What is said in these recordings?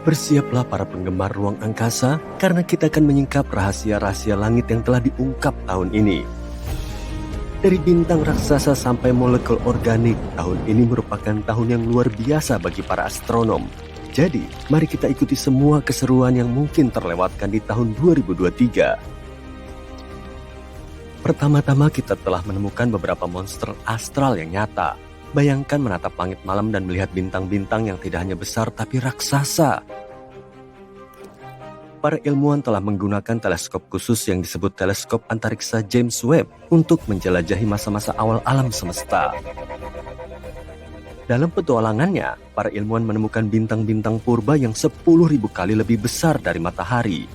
Bersiaplah para penggemar ruang angkasa, karena kita akan menyingkap rahasia-rahasia langit yang telah diungkap tahun ini. Dari bintang raksasa sampai molekul organik, tahun ini merupakan tahun yang luar biasa bagi para astronom. Jadi, mari kita ikuti semua keseruan yang mungkin terlewatkan di tahun 2023. Pertama-tama kita telah menemukan beberapa monster astral yang nyata. Bayangkan menatap langit malam dan melihat bintang-bintang yang tidak hanya besar tapi raksasa. Para ilmuwan telah menggunakan teleskop khusus yang disebut teleskop antariksa James Webb untuk menjelajahi masa-masa awal alam semesta. Dalam petualangannya, para ilmuwan menemukan bintang-bintang purba yang 10.000 kali lebih besar dari matahari.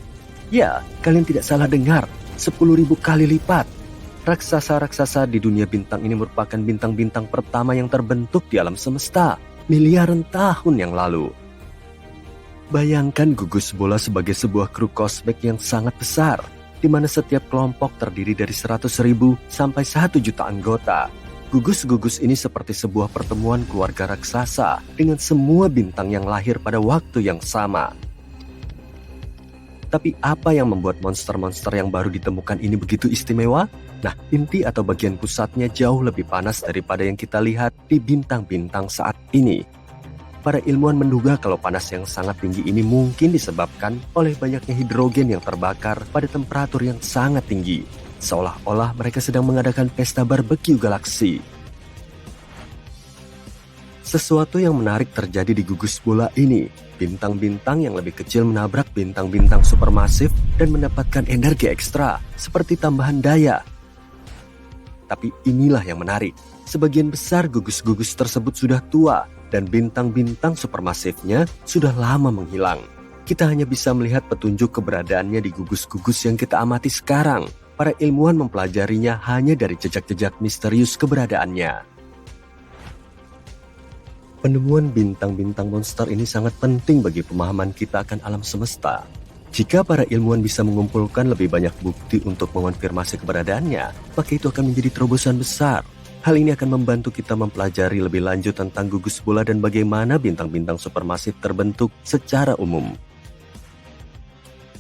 Ya, kalian tidak salah dengar, 10.000 kali lipat. Raksasa-raksasa di dunia bintang ini merupakan bintang-bintang pertama yang terbentuk di alam semesta, miliaran tahun yang lalu. Bayangkan gugus bola sebagai sebuah kru kosmik yang sangat besar, di mana setiap kelompok terdiri dari 100.000 sampai 1 juta anggota. Gugus-gugus ini seperti sebuah pertemuan keluarga raksasa dengan semua bintang yang lahir pada waktu yang sama. Tapi apa yang membuat monster-monster yang baru ditemukan ini begitu istimewa? Nah, inti atau bagian pusatnya jauh lebih panas daripada yang kita lihat di bintang-bintang saat ini. Para ilmuwan menduga kalau panas yang sangat tinggi ini mungkin disebabkan oleh banyaknya hidrogen yang terbakar pada temperatur yang sangat tinggi. Seolah-olah mereka sedang mengadakan pesta barbeque galaksi. Sesuatu yang menarik terjadi di gugus bola ini. Bintang-bintang yang lebih kecil menabrak bintang-bintang supermasif dan mendapatkan energi ekstra, seperti tambahan daya. Tapi inilah yang menarik. Sebagian besar gugus-gugus tersebut sudah tua, dan bintang-bintang supermasifnya sudah lama menghilang. Kita hanya bisa melihat petunjuk keberadaannya di gugus-gugus yang kita amati sekarang. Para ilmuwan mempelajarinya hanya dari jejak-jejak misterius keberadaannya. Penemuan bintang-bintang monster ini sangat penting bagi pemahaman kita akan alam semesta. Jika para ilmuwan bisa mengumpulkan lebih banyak bukti untuk mengonfirmasi keberadaannya, maka itu akan menjadi terobosan besar. Hal ini akan membantu kita mempelajari lebih lanjut tentang gugus bola dan bagaimana bintang-bintang supermasif terbentuk secara umum.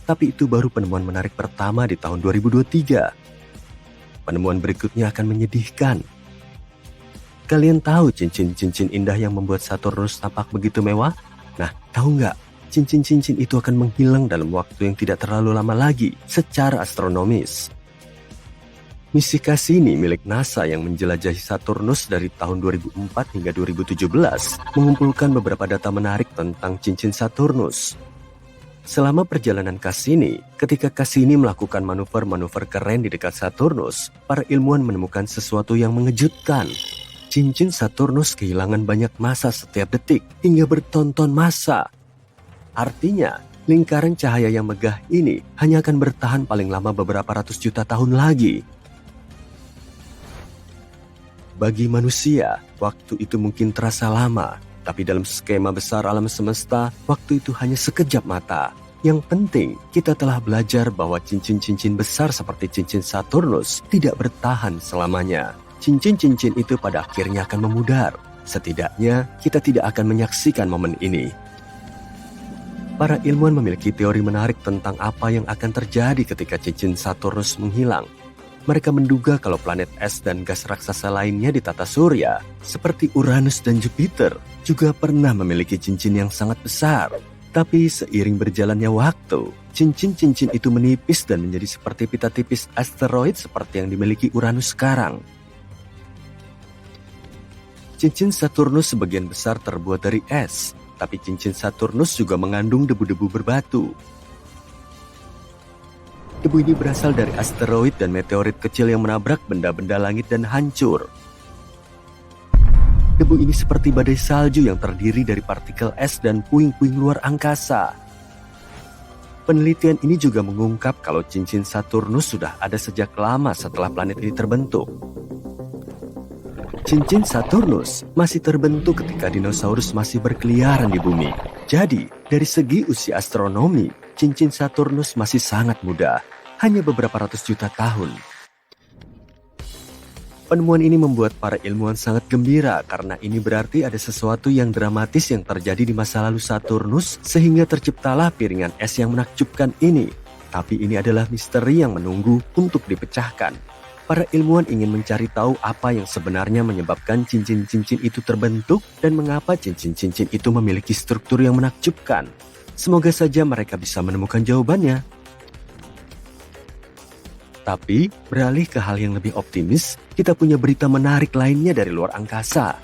Tapi itu baru penemuan menarik pertama di tahun 2023. Penemuan berikutnya akan menyedihkan. Kalian tahu cincin-cincin indah yang membuat Saturnus tampak begitu mewah? Nah, tahu nggak? Cincin-cincin itu akan menghilang dalam waktu yang tidak terlalu lama lagi secara astronomis. Misi Cassini milik NASA yang menjelajahi Saturnus dari tahun 2004 hingga 2017 mengumpulkan beberapa data menarik tentang cincin Saturnus. Selama perjalanan Cassini, ketika Cassini melakukan manuver-manuver keren di dekat Saturnus, para ilmuwan menemukan sesuatu yang mengejutkan. Cincin Saturnus kehilangan banyak massa setiap detik hingga bertonton massa. Artinya, lingkaran cahaya yang megah ini hanya akan bertahan paling lama beberapa ratus juta tahun lagi. Bagi manusia, waktu itu mungkin terasa lama, tapi dalam skema besar alam semesta, waktu itu hanya sekejap mata. Yang penting, kita telah belajar bahwa cincin-cincin besar seperti cincin Saturnus tidak bertahan selamanya. Cincin-cincin itu pada akhirnya akan memudar. Setidaknya, kita tidak akan menyaksikan momen ini. Para ilmuwan memiliki teori menarik tentang apa yang akan terjadi ketika cincin Saturnus menghilang. Mereka menduga kalau planet es dan gas raksasa lainnya di tata surya, seperti Uranus dan Jupiter, juga pernah memiliki cincin yang sangat besar. Tapi seiring berjalannya waktu, cincin-cincin itu menipis dan menjadi seperti pita tipis asteroid seperti yang dimiliki Uranus sekarang. Cincin Saturnus sebagian besar terbuat dari es, tapi cincin Saturnus juga mengandung debu-debu berbatu. Debu ini berasal dari asteroid dan meteorit kecil yang menabrak benda-benda langit dan hancur. Debu ini seperti badai salju yang terdiri dari partikel es dan puing-puing luar angkasa. Penelitian ini juga mengungkap kalau cincin Saturnus sudah ada sejak lama setelah planet ini terbentuk. Cincin Saturnus masih terbentuk ketika dinosaurus masih berkeliaran di bumi. Jadi, dari segi usia astronomi, cincin Saturnus masih sangat muda, hanya beberapa ratus juta tahun. Penemuan ini membuat para ilmuwan sangat gembira karena ini berarti ada sesuatu yang dramatis yang terjadi di masa lalu Saturnus sehingga terciptalah piringan es yang menakjubkan ini. Tapi ini adalah misteri yang menunggu untuk dipecahkan. Para ilmuwan ingin mencari tahu apa yang sebenarnya menyebabkan cincin-cincin itu terbentuk dan mengapa cincin-cincin itu memiliki struktur yang menakjubkan. Semoga saja mereka bisa menemukan jawabannya. Tapi, beralih ke hal yang lebih optimis, kita punya berita menarik lainnya dari luar angkasa.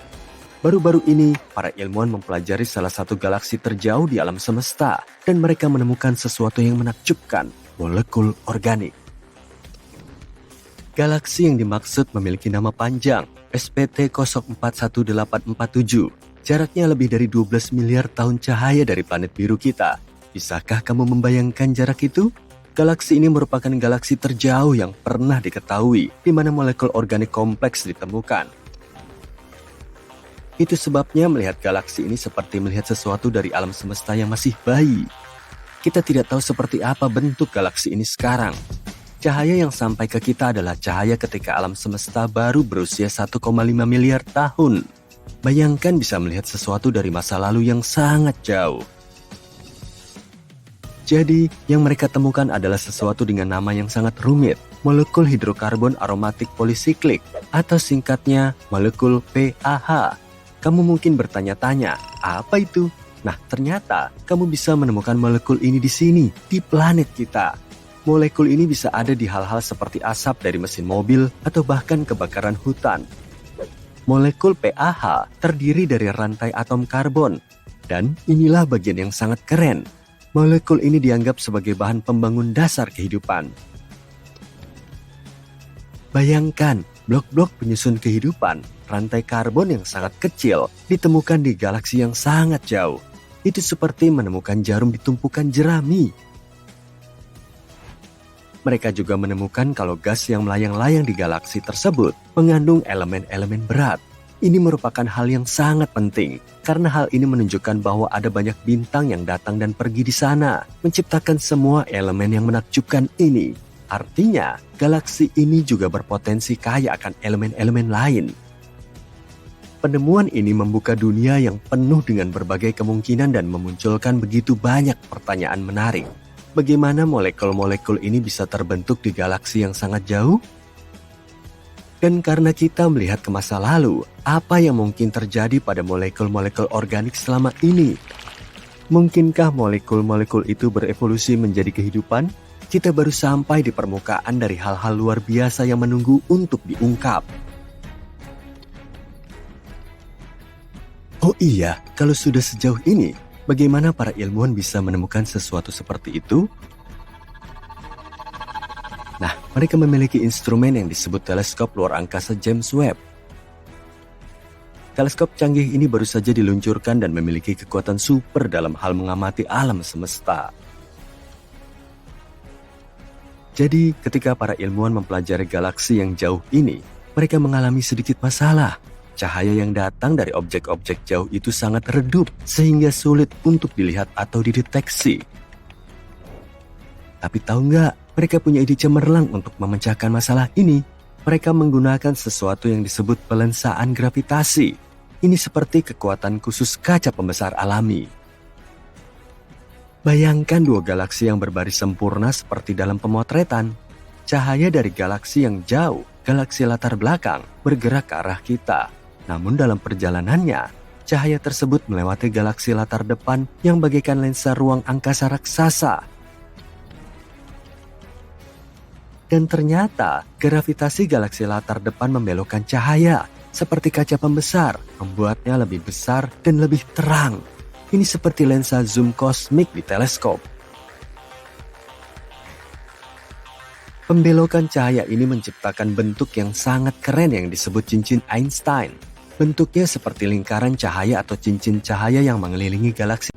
Baru-baru ini, para ilmuwan mempelajari salah satu galaksi terjauh di alam semesta, dan mereka menemukan sesuatu yang menakjubkan, molekul organik. Galaksi yang dimaksud memiliki nama panjang, SPT 041847. Jaraknya lebih dari 12 miliar tahun cahaya dari planet biru kita. Bisakah kamu membayangkan jarak itu? Galaksi ini merupakan galaksi terjauh yang pernah diketahui, di mana molekul organik kompleks ditemukan. Itu sebabnya melihat galaksi ini seperti melihat sesuatu dari alam semesta yang masih bayi. Kita tidak tahu seperti apa bentuk galaksi ini sekarang. Cahaya yang sampai ke kita adalah cahaya ketika alam semesta baru berusia 1,5 miliar tahun. Bayangkan bisa melihat sesuatu dari masa lalu yang sangat jauh. Jadi, yang mereka temukan adalah sesuatu dengan nama yang sangat rumit, molekul hidrokarbon aromatik polisiklik, atau singkatnya molekul PAH. Kamu mungkin bertanya-tanya, apa itu? Nah, ternyata kamu bisa menemukan molekul ini di sini, di planet kita. Molekul ini bisa ada di hal-hal seperti asap dari mesin mobil atau bahkan kebakaran hutan. Molekul PAH terdiri dari rantai atom karbon, dan inilah bagian yang sangat keren. Molekul ini dianggap sebagai bahan pembangun dasar kehidupan. Bayangkan, blok-blok penyusun kehidupan, rantai karbon yang sangat kecil, ditemukan di galaksi yang sangat jauh. Itu seperti menemukan jarum di tumpukan jerami. Mereka juga menemukan kalau gas yang melayang-layang di galaksi tersebut mengandung elemen-elemen berat. Ini merupakan hal yang sangat penting, karena hal ini menunjukkan bahwa ada banyak bintang yang datang dan pergi di sana, menciptakan semua elemen yang menakjubkan ini. Artinya, galaksi ini juga berpotensi kaya akan elemen-elemen lain. Penemuan ini membuka dunia yang penuh dengan berbagai kemungkinan dan memunculkan begitu banyak pertanyaan menarik. Bagaimana molekul-molekul ini bisa terbentuk di galaksi yang sangat jauh? Dan karena kita melihat ke masa lalu, apa yang mungkin terjadi pada molekul-molekul organik selama ini? Mungkinkah molekul-molekul itu berevolusi menjadi kehidupan? Kita baru sampai di permukaan dari hal-hal luar biasa yang menunggu untuk diungkap. Oh iya, kalau sudah sejauh ini, bagaimana para ilmuwan bisa menemukan sesuatu seperti itu? Nah, mereka memiliki instrumen yang disebut teleskop luar angkasa James Webb. Teleskop canggih ini baru saja diluncurkan dan memiliki kekuatan super dalam hal mengamati alam semesta. Jadi, ketika para ilmuwan mempelajari galaksi yang jauh ini, mereka mengalami sedikit masalah. Cahaya yang datang dari objek-objek jauh itu sangat redup, sehingga sulit untuk dilihat atau dideteksi. Tapi tahu nggak? Mereka punya ide cemerlang untuk memecahkan masalah ini. Mereka menggunakan sesuatu yang disebut pelensaan gravitasi. Ini seperti kekuatan khusus kaca pembesar alami. Bayangkan dua galaksi yang berbaris sempurna seperti dalam pemotretan. Cahaya dari galaksi yang jauh, galaksi latar belakang, bergerak ke arah kita. Namun dalam perjalanannya, cahaya tersebut melewati galaksi latar depan yang bagaikan lensa ruang angkasa raksasa. Dan ternyata, gravitasi galaksi latar depan membelokkan cahaya, seperti kaca pembesar, membuatnya lebih besar dan lebih terang. Ini seperti lensa zoom kosmik di teleskop. Pembelokan cahaya ini menciptakan bentuk yang sangat keren yang disebut cincin Einstein. Bentuknya seperti lingkaran cahaya atau cincin cahaya yang mengelilingi galaksi.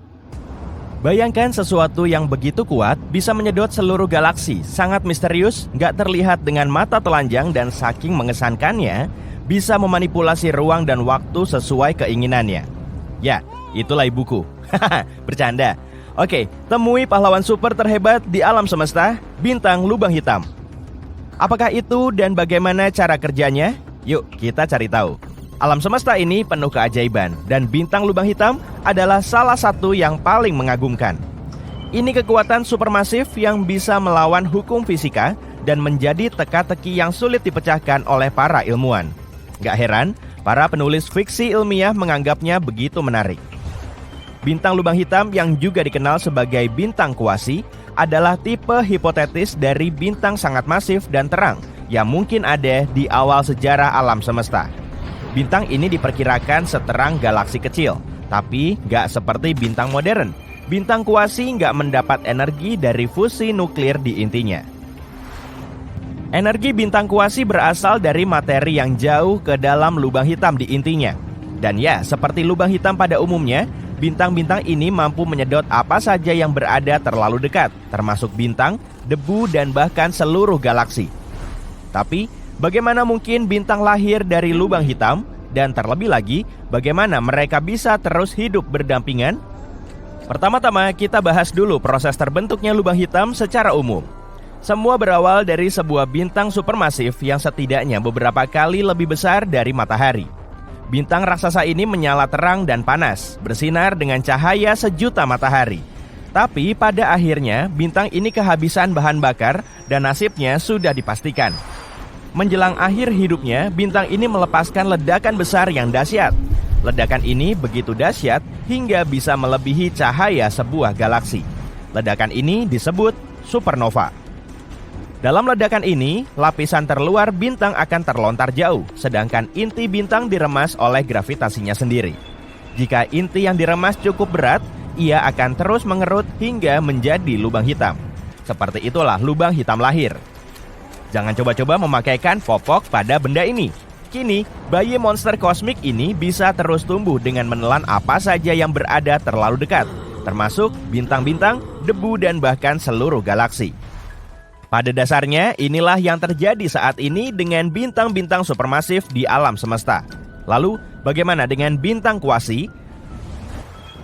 Bayangkan sesuatu yang begitu kuat bisa menyedot seluruh galaksi, sangat misterius, nggak terlihat dengan mata telanjang dan saking mengesankannya, bisa memanipulasi ruang dan waktu sesuai keinginannya. Ya, itulah ibuku. Bercanda. Oke, temui pahlawan super terhebat di alam semesta, bintang lubang hitam. Apakah itu dan bagaimana cara kerjanya? Yuk kita cari tahu. Alam semesta ini penuh keajaiban dan bintang lubang hitam adalah salah satu yang paling mengagumkan. Ini kekuatan supermasif yang bisa melawan hukum fisika dan menjadi teka-teki yang sulit dipecahkan oleh para ilmuwan. Gak heran, para penulis fiksi ilmiah menganggapnya begitu menarik. Bintang lubang hitam yang juga dikenal sebagai bintang kuasi adalah tipe hipotetis dari bintang sangat masif dan terang yang mungkin ada di awal sejarah alam semesta. Bintang ini diperkirakan seterang galaksi kecil, tapi gak seperti bintang modern. Bintang kuasi gak mendapat energi dari fusi nuklir di intinya. Energi bintang kuasi berasal dari materi yang jauh ke dalam lubang hitam di intinya. Dan ya, seperti lubang hitam pada umumnya, bintang-bintang ini mampu menyedot apa saja yang berada terlalu dekat, termasuk bintang, debu, dan bahkan seluruh galaksi. Tapi, bagaimana mungkin bintang lahir dari lubang hitam? Dan terlebih lagi, bagaimana mereka bisa terus hidup berdampingan? Pertama-tama, kita bahas dulu proses terbentuknya lubang hitam secara umum. Semua berawal dari sebuah bintang supermasif yang setidaknya beberapa kali lebih besar dari matahari. Bintang raksasa ini menyala terang dan panas, bersinar dengan cahaya sejuta matahari. Tapi pada akhirnya, bintang ini kehabisan bahan bakar dan nasibnya sudah dipastikan. Menjelang akhir hidupnya, bintang ini melepaskan ledakan besar yang dahsyat. Ledakan ini begitu dahsyat hingga bisa melebihi cahaya sebuah galaksi. Ledakan ini disebut supernova. Dalam ledakan ini, lapisan terluar bintang akan terlontar jauh, sedangkan inti bintang diremas oleh gravitasinya sendiri. Jika inti yang diremas cukup berat, ia akan terus mengerut hingga menjadi lubang hitam. Seperti itulah lubang hitam lahir. Jangan coba-coba memakaikan popok pada benda ini. Kini, bayi monster kosmik ini bisa terus tumbuh dengan menelan apa saja yang berada terlalu dekat, termasuk bintang-bintang, debu, dan bahkan seluruh galaksi. Pada dasarnya, inilah yang terjadi saat ini dengan bintang-bintang supermasif di alam semesta. Lalu, bagaimana dengan bintang kuasi?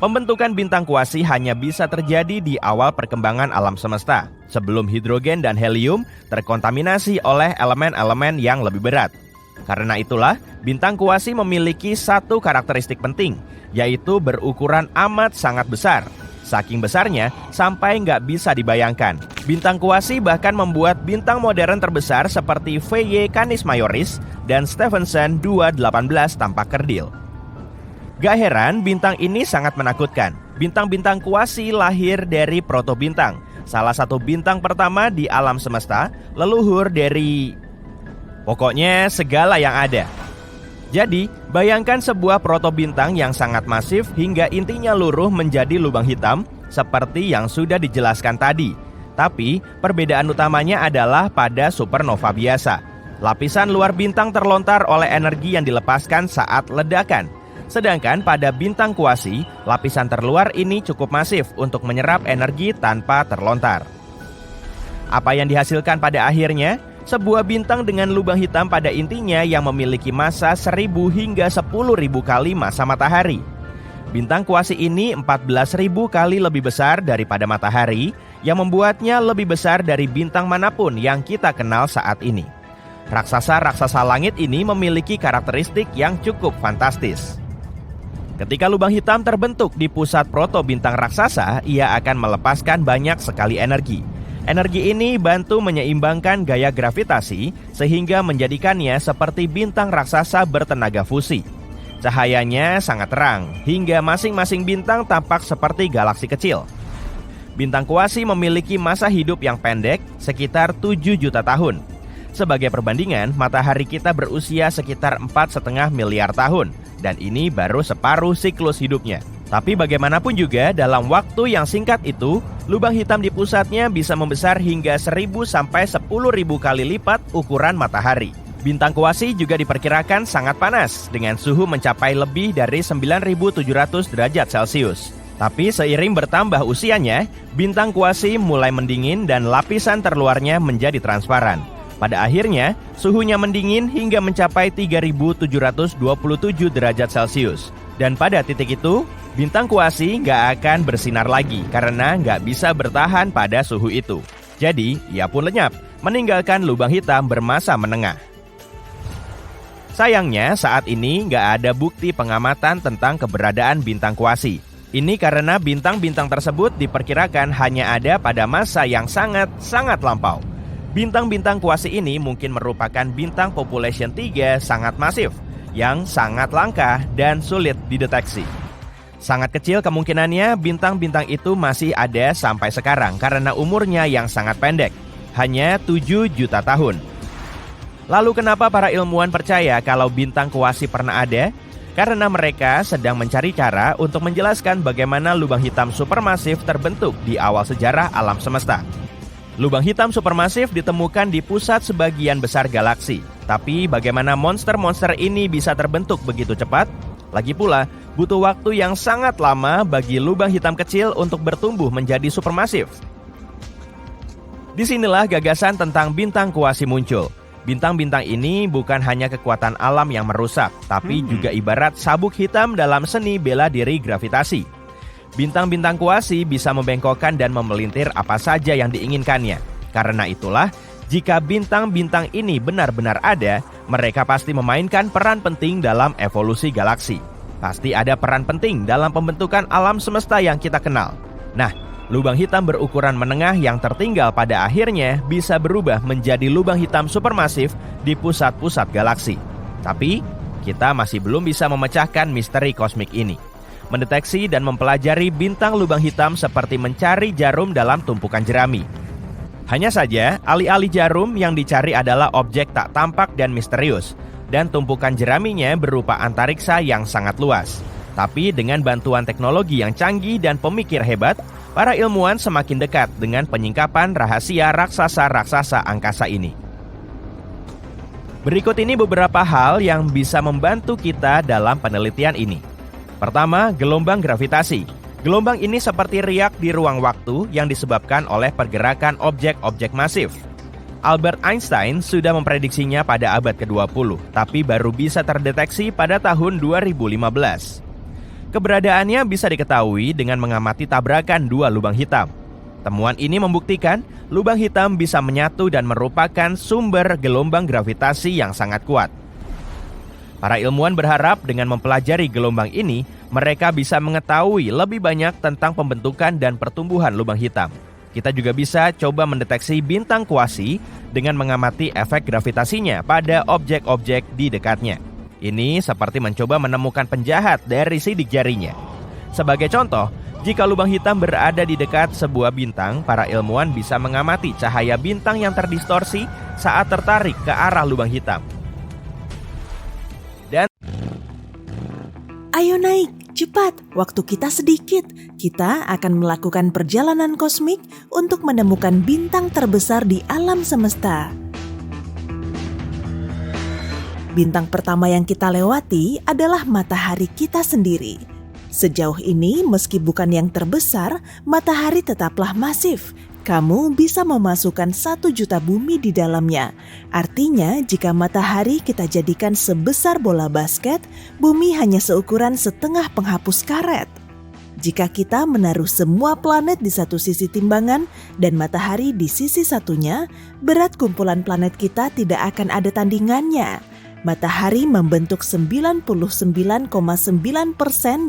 Pembentukan bintang kuasi hanya bisa terjadi di awal perkembangan alam semesta, sebelum hidrogen dan helium terkontaminasi oleh elemen-elemen yang lebih berat. Karena itulah, bintang kuasi memiliki satu karakteristik penting, yaitu berukuran amat sangat besar. Saking besarnya, sampai nggak bisa dibayangkan. Bintang kuasi bahkan membuat bintang modern terbesar seperti VY Canis Majoris dan Stephenson 218 tampak kerdil. Gak heran, bintang ini sangat menakutkan. Bintang-bintang kuasi lahir dari protobintang, salah satu bintang pertama di alam semesta, leluhur dari... pokoknya segala yang ada. Jadi, bayangkan sebuah protobintang yang sangat masif hingga intinya luruh menjadi lubang hitam, seperti yang sudah dijelaskan tadi. Tapi, perbedaan utamanya adalah pada supernova biasa. Lapisan luar bintang terlontar oleh energi yang dilepaskan saat ledakan. Sedangkan pada bintang kuasi, lapisan terluar ini cukup masif untuk menyerap energi tanpa terlontar. Apa yang dihasilkan pada akhirnya? Sebuah bintang dengan lubang hitam pada intinya yang memiliki massa 1000 hingga 10.000 kali massa matahari. Bintang kuasi ini 14.000 kali lebih besar daripada matahari, yang membuatnya lebih besar dari bintang manapun yang kita kenal saat ini. Raksasa-raksasa langit ini memiliki karakteristik yang cukup fantastis. Ketika lubang hitam terbentuk di pusat protobintang raksasa, ia akan melepaskan banyak sekali energi. Energi ini bantu menyeimbangkan gaya gravitasi sehingga menjadikannya seperti bintang raksasa bertenaga fusi. Cahayanya sangat terang, hingga masing-masing bintang tampak seperti galaksi kecil. Bintang kuasi memiliki masa hidup yang pendek, sekitar 7 juta tahun. Sebagai perbandingan, matahari kita berusia sekitar 4,5 miliar tahun. Dan ini baru separuh siklus hidupnya. Tapi bagaimanapun juga, dalam waktu yang singkat itu, lubang hitam di pusatnya bisa membesar hingga 1.000 sampai 10.000 kali lipat ukuran matahari. Bintang kuasi juga diperkirakan sangat panas, dengan suhu mencapai lebih dari 9.700 derajat Celcius. Tapi seiring bertambah usianya, bintang kuasi mulai mendingin dan lapisan terluarnya menjadi transparan. Pada akhirnya, suhunya mendingin hingga mencapai 3.727 derajat Celcius. Dan pada titik itu, bintang kuasi nggak akan bersinar lagi karena nggak bisa bertahan pada suhu itu. Jadi, ia pun lenyap, meninggalkan lubang hitam bermassa menengah. Sayangnya saat ini nggak ada bukti pengamatan tentang keberadaan bintang kuasi. Ini karena bintang-bintang tersebut diperkirakan hanya ada pada masa yang sangat lampau. Bintang-bintang kuasi ini mungkin merupakan bintang population 3 sangat masif, yang sangat langka dan sulit dideteksi. Sangat kecil kemungkinannya bintang-bintang itu masih ada sampai sekarang karena umurnya yang sangat pendek, hanya 7 juta tahun. Lalu kenapa para ilmuwan percaya kalau bintang kuasi pernah ada? Karena mereka sedang mencari cara untuk menjelaskan bagaimana lubang hitam supermasif terbentuk di awal sejarah alam semesta. Lubang hitam supermasif ditemukan di pusat sebagian besar galaksi. Tapi bagaimana monster-monster ini bisa terbentuk begitu cepat? Lagi pula, butuh waktu yang sangat lama bagi lubang hitam kecil untuk bertumbuh menjadi supermasif. Disinilah gagasan tentang bintang kuasi muncul. Bintang-bintang ini bukan hanya kekuatan alam yang merusak, tapi juga ibarat sabuk hitam dalam seni bela diri gravitasi. Bintang-bintang kuasi bisa membengkokkan dan memelintir apa saja yang diinginkannya. Karena itulah, jika bintang-bintang ini benar-benar ada, mereka pasti memainkan peran penting dalam evolusi galaksi. Pasti ada peran penting dalam pembentukan alam semesta yang kita kenal. Nah, lubang hitam berukuran menengah yang tertinggal pada akhirnya bisa berubah menjadi lubang hitam supermasif di pusat-pusat galaksi. Tapi, kita masih belum bisa memecahkan misteri kosmik ini. Mendeteksi dan mempelajari bintang lubang hitam seperti mencari jarum dalam tumpukan jerami. Hanya saja, alih-alih jarum yang dicari adalah objek tak tampak dan misterius, dan tumpukan jeraminya berupa antariksa yang sangat luas. Tapi dengan bantuan teknologi yang canggih dan pemikir hebat, para ilmuwan semakin dekat dengan penyingkapan rahasia raksasa-raksasa angkasa ini. Berikut ini beberapa hal yang bisa membantu kita dalam penelitian ini. Pertama, gelombang gravitasi. Gelombang ini seperti riak di ruang waktu yang disebabkan oleh pergerakan objek-objek masif. Albert Einstein sudah memprediksinya pada abad ke-20, tapi baru bisa terdeteksi pada tahun 2015. Keberadaannya bisa diketahui dengan mengamati tabrakan dua lubang hitam. Temuan ini membuktikan lubang hitam bisa menyatu dan merupakan sumber gelombang gravitasi yang sangat kuat. Para ilmuwan berharap dengan mempelajari gelombang ini, mereka bisa mengetahui lebih banyak tentang pembentukan dan pertumbuhan lubang hitam. Kita juga bisa coba mendeteksi bintang kuasi dengan mengamati efek gravitasinya pada objek-objek di dekatnya. Ini seperti mencoba menemukan penjahat dari sidik jarinya. Sebagai contoh, jika lubang hitam berada di dekat sebuah bintang, para ilmuwan bisa mengamati cahaya bintang yang terdistorsi saat tertarik ke arah lubang hitam. Ayo naik, cepat, waktu kita sedikit. Kita akan melakukan perjalanan kosmik untuk menemukan bintang terbesar di alam semesta. Bintang pertama yang kita lewati adalah matahari kita sendiri. Sejauh ini, meski bukan yang terbesar, matahari tetaplah masif. Kamu bisa memasukkan 1 juta bumi di dalamnya. Artinya, jika matahari kita jadikan sebesar bola basket, bumi hanya seukuran setengah penghapus karet. Jika kita menaruh semua planet di satu sisi timbangan dan matahari di sisi satunya, berat kumpulan planet kita tidak akan ada tandingannya. Matahari membentuk 99,9%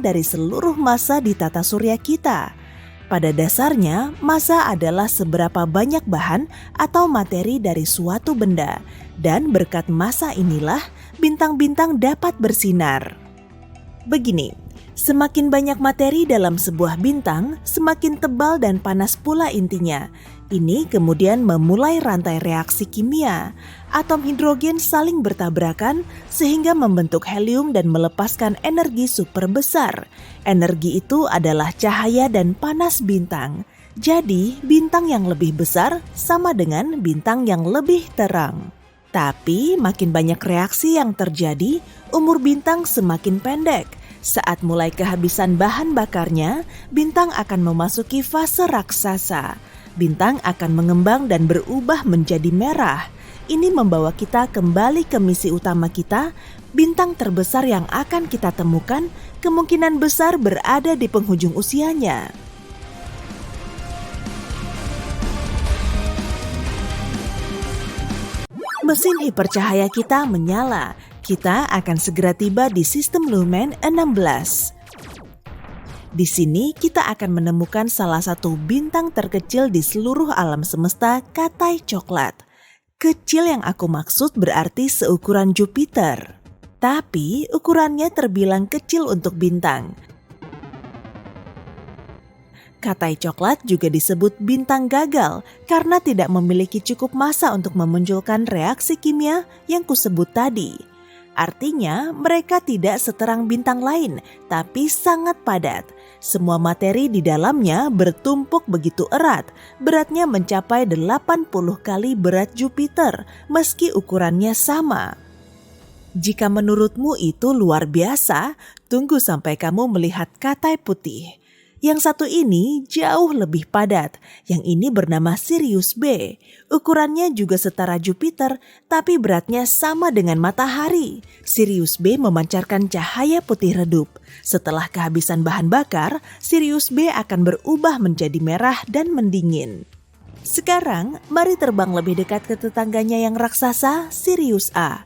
dari seluruh massa di tata surya kita. Pada dasarnya, massa adalah seberapa banyak bahan atau materi dari suatu benda, dan berkat massa inilah bintang-bintang dapat bersinar. Begini, semakin banyak materi dalam sebuah bintang, semakin tebal dan panas pula intinya. Ini kemudian memulai rantai reaksi kimia. Atom hidrogen saling bertabrakan sehingga membentuk helium dan melepaskan energi super besar. Energi itu adalah cahaya dan panas bintang. Jadi, bintang yang lebih besar sama dengan bintang yang lebih terang. Tapi, makin banyak reaksi yang terjadi, umur bintang semakin pendek. Saat mulai kehabisan bahan bakarnya, bintang akan memasuki fase raksasa. Bintang akan mengembang dan berubah menjadi merah. Ini membawa kita kembali ke misi utama kita. Bintang terbesar yang akan kita temukan kemungkinan besar berada di penghujung usianya. Mesin hipercahaya kita menyala. Kita akan segera tiba di sistem Lumen 16. Di sini kita akan menemukan salah satu bintang terkecil di seluruh alam semesta, Katai Coklat. Kecil yang aku maksud berarti seukuran Jupiter. Tapi ukurannya terbilang kecil untuk bintang. Katai Coklat juga disebut bintang gagal karena tidak memiliki cukup massa untuk memunculkan reaksi kimia yang kusebut tadi. Artinya mereka tidak seterang bintang lain, tapi sangat padat. Semua materi di dalamnya bertumpuk begitu erat, beratnya mencapai 80 kali berat Jupiter, meski ukurannya sama. Jika menurutmu itu luar biasa, tunggu sampai kamu melihat Katai Putih. Yang satu ini jauh lebih padat, yang ini bernama Sirius B. Ukurannya juga setara Jupiter, tapi beratnya sama dengan matahari. Sirius B memancarkan cahaya putih redup. Setelah kehabisan bahan bakar, Sirius B akan berubah menjadi merah dan mendingin. Sekarang, mari terbang lebih dekat ke tetangganya yang raksasa, Sirius A.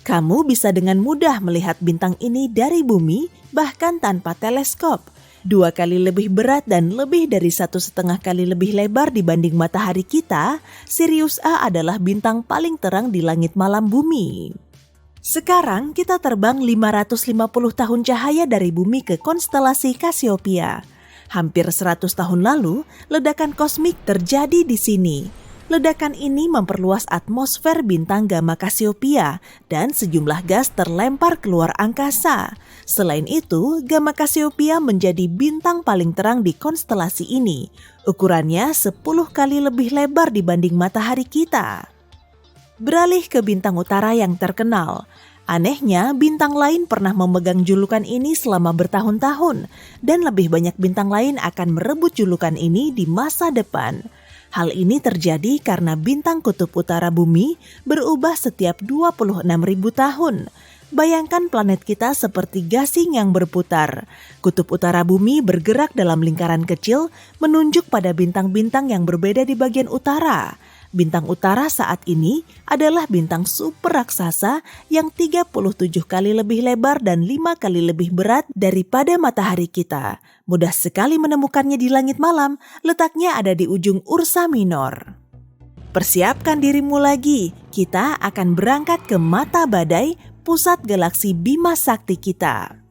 Kamu bisa dengan mudah melihat bintang ini dari bumi, bahkan tanpa teleskop. 2 kali lebih berat dan lebih dari 1,5 kali lebih lebar dibanding matahari kita, Sirius A adalah bintang paling terang di langit malam bumi. Sekarang kita terbang 550 tahun cahaya dari bumi ke konstelasi Cassiopeia. Hampir 100 tahun lalu, ledakan kosmik terjadi di sini. Ledakan ini memperluas atmosfer bintang Gamma Cassiopeia dan sejumlah gas terlempar keluar angkasa. Selain itu, Gamma Cassiopeia menjadi bintang paling terang di konstelasi ini. Ukurannya 10 kali lebih lebar dibanding matahari kita. Beralih ke bintang utara yang terkenal. Anehnya, bintang lain pernah memegang julukan ini selama bertahun-tahun, dan lebih banyak bintang lain akan merebut julukan ini di masa depan. Hal ini terjadi karena bintang kutub utara bumi berubah setiap 26.000 tahun. Bayangkan planet kita seperti gasing yang berputar. Kutub utara bumi bergerak dalam lingkaran kecil menunjuk pada bintang-bintang yang berbeda di bagian utara. Bintang utara saat ini adalah bintang super raksasa yang 37 kali lebih lebar dan 5 kali lebih berat daripada matahari kita. Mudah sekali menemukannya di langit malam, letaknya ada di ujung Ursa Minor. Persiapkan dirimu lagi, kita akan berangkat ke mata badai, pusat galaksi Bima Sakti kita.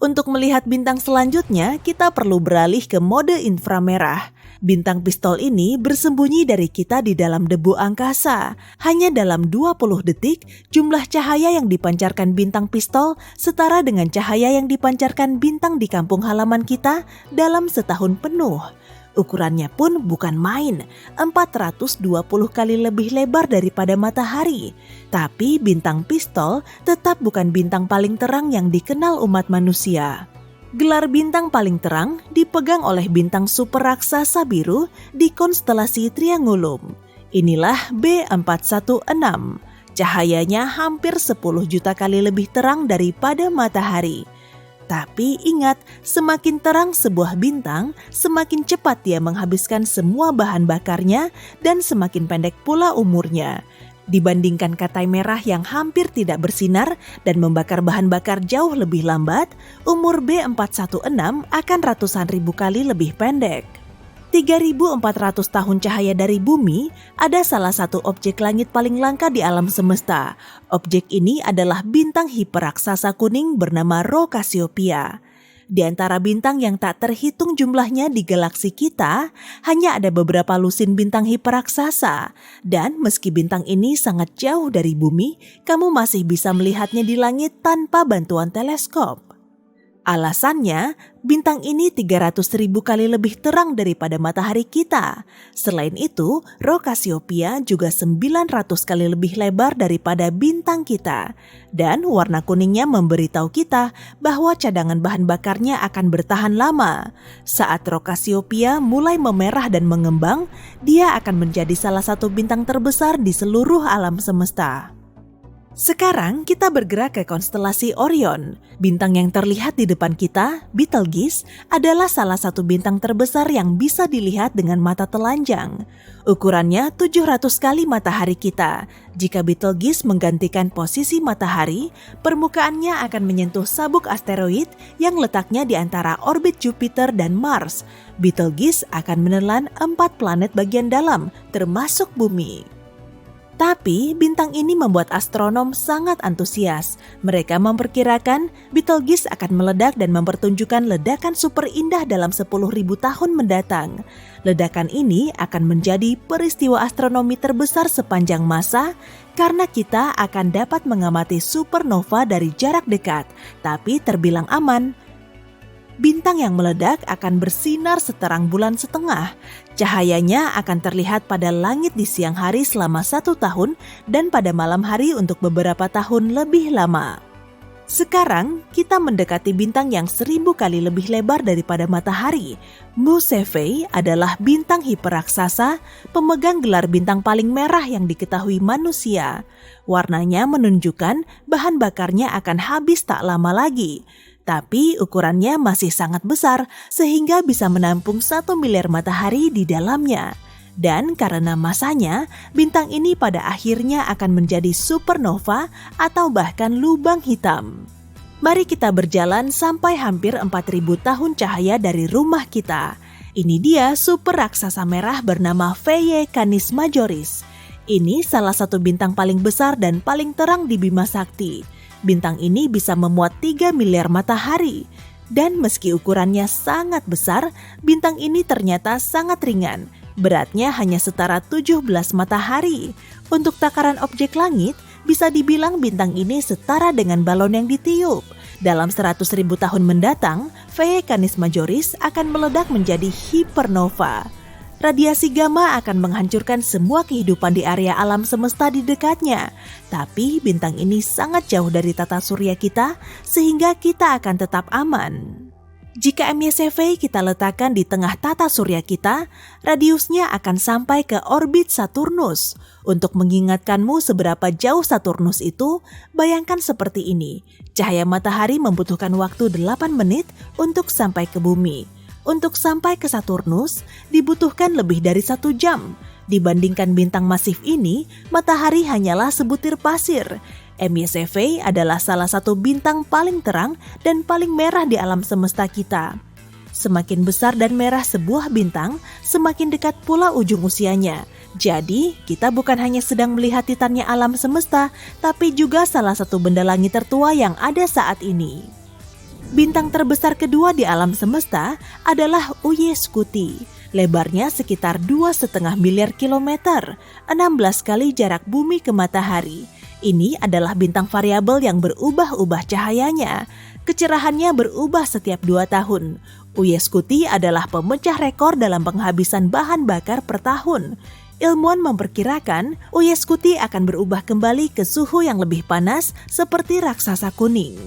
Untuk melihat bintang selanjutnya, kita perlu beralih ke mode inframerah. Bintang pistol ini bersembunyi dari kita di dalam debu angkasa. Hanya dalam 20 detik, jumlah cahaya yang dipancarkan bintang pistol setara dengan cahaya yang dipancarkan bintang di kampung halaman kita dalam setahun penuh. Ukurannya pun bukan main, 420 kali lebih lebar daripada matahari. Tapi bintang pistol tetap bukan bintang paling terang yang dikenal umat manusia. Gelar bintang paling terang dipegang oleh bintang super raksasa biru di konstelasi Triangulum. Inilah B416. Cahayanya hampir 10 juta kali lebih terang daripada matahari. Tapi ingat, semakin terang sebuah bintang, semakin cepat dia menghabiskan semua bahan bakarnya dan semakin pendek pula umurnya. Dibandingkan Katai merah yang hampir tidak bersinar dan membakar bahan bakar jauh lebih lambat, umur B416 akan ratusan ribu kali lebih pendek. 3.400 tahun cahaya dari bumi, ada salah satu objek langit paling langka di alam semesta. Objek ini adalah bintang hiperaksasa kuning bernama Rho Cassiopeia. Di antara bintang yang tak terhitung jumlahnya di galaksi kita, hanya ada beberapa lusin bintang hiperaksasa. Dan meski bintang ini sangat jauh dari bumi, kamu masih bisa melihatnya di langit tanpa bantuan teleskop. Alasannya, bintang ini 300.000 kali lebih terang daripada matahari kita. Selain itu, Rho Cassiopeia juga 900 kali lebih lebar daripada bintang kita. Dan warna kuningnya memberitahu kita bahwa cadangan bahan bakarnya akan bertahan lama. Saat Rho Cassiopeia mulai memerah dan mengembang, dia akan menjadi salah satu bintang terbesar di seluruh alam semesta. Sekarang kita bergerak ke konstelasi Orion. Bintang yang terlihat di depan kita, Betelgeuse, adalah salah satu bintang terbesar yang bisa dilihat dengan mata telanjang. Ukurannya 700 kali matahari kita. Jika Betelgeuse menggantikan posisi matahari, permukaannya akan menyentuh sabuk asteroid yang letaknya di antara orbit Jupiter dan Mars. Betelgeuse akan menelan 4 planet bagian dalam, termasuk bumi. Tapi bintang ini membuat astronom sangat antusias. Mereka memperkirakan Betelgeuse akan meledak dan mempertunjukkan ledakan super indah dalam 10.000 tahun mendatang. Ledakan ini akan menjadi peristiwa astronomi terbesar sepanjang masa karena kita akan dapat mengamati supernova dari jarak dekat, tapi terbilang aman. Bintang yang meledak akan bersinar seterang bulan setengah. Cahayanya akan terlihat pada langit di siang hari selama 1 tahun dan pada malam hari untuk beberapa tahun lebih lama. Sekarang kita mendekati bintang yang 1000 kali lebih lebar daripada matahari. Mu Cephei adalah bintang hiperraksasa, pemegang gelar bintang paling merah yang diketahui manusia. Warnanya menunjukkan bahan bakarnya akan habis tak lama lagi. Tapi ukurannya masih sangat besar sehingga bisa menampung 1 miliar matahari di dalamnya. Dan karena masanya, bintang ini pada akhirnya akan menjadi supernova atau bahkan lubang hitam. Mari kita berjalan sampai hampir 4.000 tahun cahaya dari rumah kita. Ini dia super raksasa merah bernama Phaeae Canis Majoris. Ini salah satu bintang paling besar dan paling terang di Bima Sakti. Bintang ini bisa memuat 3 miliar matahari. Dan meski ukurannya sangat besar, bintang ini ternyata sangat ringan. Beratnya hanya setara 17 matahari. Untuk takaran objek langit, bisa dibilang bintang ini setara dengan balon yang ditiup. Dalam 100.000 tahun mendatang, Phaeae Canis Majoris akan meledak menjadi hipernova. Radiasi gamma akan menghancurkan semua kehidupan di area alam semesta di dekatnya. Tapi bintang ini sangat jauh dari tata surya kita, sehingga kita akan tetap aman. Jika MY kita letakkan di tengah tata surya kita, radiusnya akan sampai ke orbit Saturnus. Untuk mengingatkanmu seberapa jauh Saturnus itu, bayangkan seperti ini. Cahaya matahari membutuhkan waktu 8 menit untuk sampai ke bumi. Untuk sampai ke Saturnus, dibutuhkan lebih dari 1 jam. Dibandingkan bintang masif ini, matahari hanyalah sebutir pasir. MY adalah salah satu bintang paling terang dan paling merah di alam semesta kita. Semakin besar dan merah sebuah bintang, semakin dekat pula ujung usianya. Jadi, kita bukan hanya sedang melihat titannya alam semesta, tapi juga salah satu benda langit tertua yang ada saat ini. Bintang terbesar kedua di alam semesta adalah Uy-Scuti. Lebarnya sekitar 2,5 miliar kilometer, 16 kali jarak bumi ke matahari. Ini adalah bintang variabel yang berubah-ubah cahayanya. Kecerahannya berubah setiap 2 tahun. Uy-Scuti adalah pemecah rekor dalam penghabisan bahan bakar per tahun. Ilmuwan memperkirakan Uy-Scuti akan berubah kembali ke suhu yang lebih panas seperti raksasa kuning.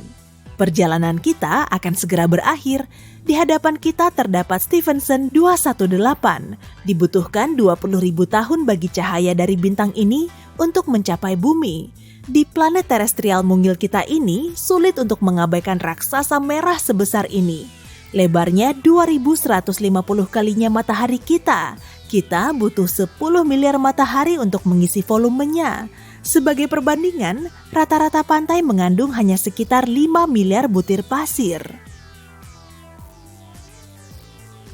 Perjalanan kita akan segera berakhir. Di hadapan kita terdapat Stephenson 218. Dibutuhkan 20.000 tahun bagi cahaya dari bintang ini untuk mencapai bumi. Di planet terestrial mungil kita ini, sulit untuk mengabaikan raksasa merah sebesar ini. Lebarnya 2150 kalinya matahari kita. Kita butuh 10 miliar matahari untuk mengisi volumenya. Sebagai perbandingan, rata-rata pantai mengandung hanya sekitar 5 miliar butir pasir.